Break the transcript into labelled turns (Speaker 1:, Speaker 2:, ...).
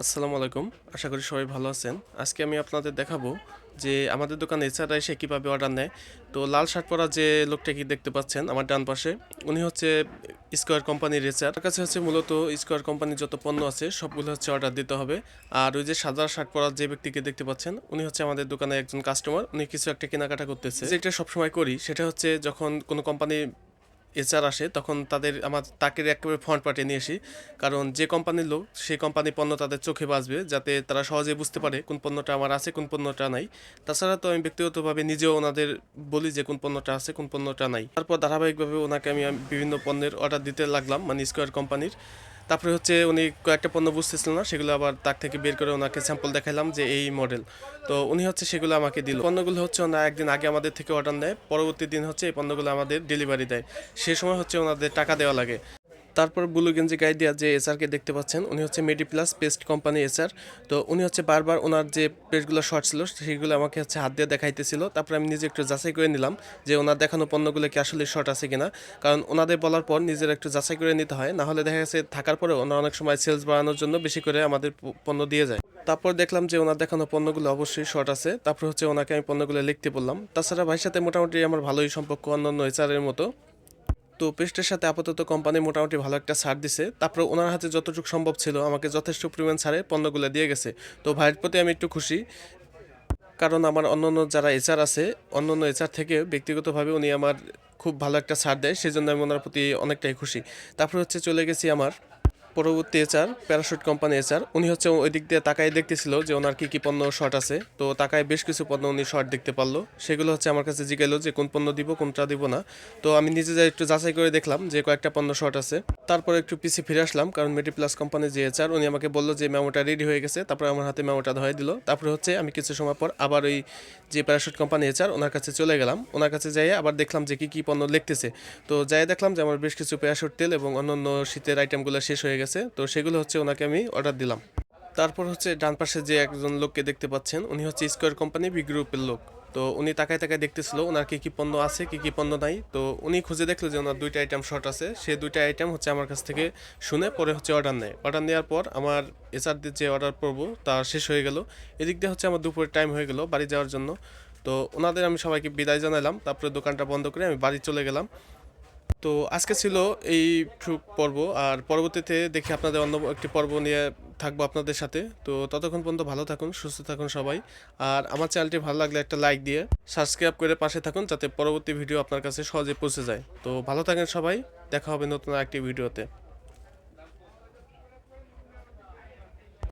Speaker 1: আসসালামু আলাইকুম। আশা করি সবাই ভালো আছেন। আজকে আমি আপনাদের দেখাবো যে আমাদের দোকানে এছাড়া এসে কিভাবে অর্ডার নেয়। তো লাল শার্ট পরা যে লোকটাকে দেখতে পাচ্ছেন আমার ডান পাশে, উনি হচ্ছে স্কয়ার কোম্পানির এচআর। তার কাছে হচ্ছে মূলত স্কয়ার কোম্পানির যত পণ্য আছে সবগুলো হচ্ছে অর্ডার দিতে হবে। আর ওই যে সাদা শার্ট পরা যে ব্যক্তিকে দেখতে পাচ্ছেন উনি হচ্ছে আমাদের দোকানে একজন কাস্টমার। উনি কিছু একটা কেনাকাটা করতেছে। যেটা সবসময় করি সেটা হচ্ছে যখন কোনো কোম্পানি এচআর আসে তখন তাকে একেবারে ফ্রন্ট পার্টে নিয়ে আসি। কারণ যে কোম্পানির লোক সেই কোম্পানির পণ্য তাদের চোখে বাজবে, যাতে তারা সহজে বুঝতে পারে কোন পণ্যটা আমার আছে কোন পণ্যটা নাই। তাছাড়া তো আমি ব্যক্তিগতভাবে নিজেও ওনাদের বলি যে কোন পণ্যটা আছে কোন পণ্যটা নাই। তারপর ধারাবাহিকভাবে ওনাকে আমি বিভিন্ন পণ্যের অর্ডার দিতে লাগলাম, মানে স্কয়ার কোম্পানির। তারপরে হচ্ছে উনি কয়েকটা পণ্য বুঝতেছিল না, সেগুলো আবার তাক থেকে বের করে ওনাকে স্যাম্পল দেখাইলাম যে এই মডেল। তো উনি হচ্ছে সেগুলো আমাকে দিল। পণ্যগুলো হচ্ছে ওনারা একদিন আগে আমাদের থেকে অর্ডার নেয়, পরবর্তী দিন হচ্ছে এই পণ্যগুলো আমাদের ডেলিভারি দেয়। সে সময় হচ্ছে ওনাদের টাকা দেওয়া লাগে। তারপর ব্লু গেঞ্জি গায়ে দেওয়া যে এসআরকে দেখতে পাচ্ছেন উনি হচ্ছে মেডিপ্লাস পেস্ট কোম্পানি এসআর। তো উনি হচ্ছে বারবার ওনার যে পেজগুলো শর্ট ছিল সেগুলো আমাকে হচ্ছে হাত দিয়ে দেখাইতেছিল। তারপর আমি নিজে একটু যাচাই করে নিলাম যে ওনার দেখানো পণ্যগুলো কি আসলে শর্ট আছে কিনা। কারণ ওনাদের বলার পর নিজের একটু যাচাই করে নিতে হয়, না হলে দেখা গেছে থাকার পরে ওনারা অনেক সময় সেলস বাড়ানোর জন্য বেশি করে আমাদের পণ্য দিয়ে যায়। তারপর দেখলাম যে ওনার দেখানো পণ্যগুলো অবশ্যই শর্ট আছে। তারপর হচ্ছে ওনাকে আমি পণ্যগুলো লিখতে বললাম। তাছাড়া ভাইয়ের সাথে মোটামুটি আমার ভালোই সম্পর্ক অন্যান্য এচআরের মতো। তো পেস্টের সাথে আপাতত কোম্পানি মোটামুটি ভালো একটা ছাড় দিছে। তারপর ওনার হাতে যতটুকু সম্ভব ছিল আমাকে যথেষ্ট পরিমাণ ছাড়ে পণ্যগুলো দিয়ে গেছে। তো ভাইয়ের প্রতি আমি একটু খুশি, কারণ আমার অন্যান্য যারা এচআর আছে অন্যান্য এচআর থেকে ব্যক্তিগতভাবে উনি আমার খুব ভালো একটা ছাড় দেয়, সেজন্য আমি ওনার প্রতি অনেকটাই খুশি। তারপর হচ্ছে চলে গেছি আমার পরবর্তী এচআর, প্যারাশুট কোম্পানি এচআর। উনি হচ্ছে ওই দিক দিয়ে তাকায় দেখতেছিল যে ওনার কি কি পণ্য শর্ট আছে। তো তাকায় বেশ কিছু পণ্য উনি শর্ট দেখতে পারলো, সেগুলো হচ্ছে আমার কাছে জিজ্ঞাসা যে কোন পণ্য দিব কোনটা দিব না। তো আমি নিজে যাই একটু যাচাই করে দেখলাম যে কয়েকটা পণ্য শর্ট আছে। তারপর একটু পিছিয়ে ফিরে আসলাম, কারণ মেডিপ্লাস কোম্পানির যে এচআর উনি আমাকে বললো যে মেমোটা রেডি হয়ে গেছে। তারপর আমার হাতে মেমোটা ধরে দিল। তারপরে হচ্ছে আমি কিছু সময় পর আবার ওই যে প্যারাশুট কোম্পানি এচআর ওনার কাছে চলে গেলাম। ওনার কাছে যাই আবার দেখলাম যে কি কি পণ্য লিখতেছে। তো যাই দেখলাম যে আমার বেশ কিছু প্যারাশুট তেল এবং অন্যান্য শীতের আইটেমগুলো শেষ হয়ে গেছে। তো সেগুলো হচ্ছে ওনাকে আমি অর্ডার দিলাম। তারপর হচ্ছে ডান পাশে যে একজন লোককে দেখতে পাচ্ছেন উনি হচ্ছে স্কয়ার কোম্পানি বি গ্রুপের লোক। তো উনি তাকায় তাকায় দেখতেছিল ওনার কি কি পণ্য আছে কি কি পণ্য নাই। তো উনি খুঁজে দেখলো যে ওনার দুইটা আইটেম শর্ট আছে, সেই দুইটা আইটেম হচ্ছে আমার কাছ থেকে শুনে পরে হচ্ছে অর্ডার নেয়। অর্ডার নেওয়ার পর আমার এচআর দিয়ে যে অর্ডার করবো তা শেষ হয়ে গেল। এদিক দিয়ে হচ্ছে আমার দুপুরের টাইম হয়ে গেল বাড়ি যাওয়ার জন্য। তো ওনাদের আমি সবাইকে বিদায় জানালাম, তারপরে দোকানটা বন্ধ করে আমি বাড়ি চলে গেলাম। তো আজকে ছিল এই পর্ব, আর পরবর্তীতে দেখি আপনাদের অন্য একটি পর্ব নিয়ে থাকবো আপনাদের সাথে। তো ততক্ষণ পর্যন্ত ভালো থাকুন, সুস্থ থাকুন সবাই। আর আমার চ্যানেলটি ভালো লাগলে একটা লাইক দিয়ে সাবস্ক্রাইব করে পাশে থাকুন, যাতে পরবর্তী ভিডিও আপনার কাছে সহজে পৌঁছে যায়। তো ভালো থাকেন সবাই, দেখা হবে নতুন একটি ভিডিওতে।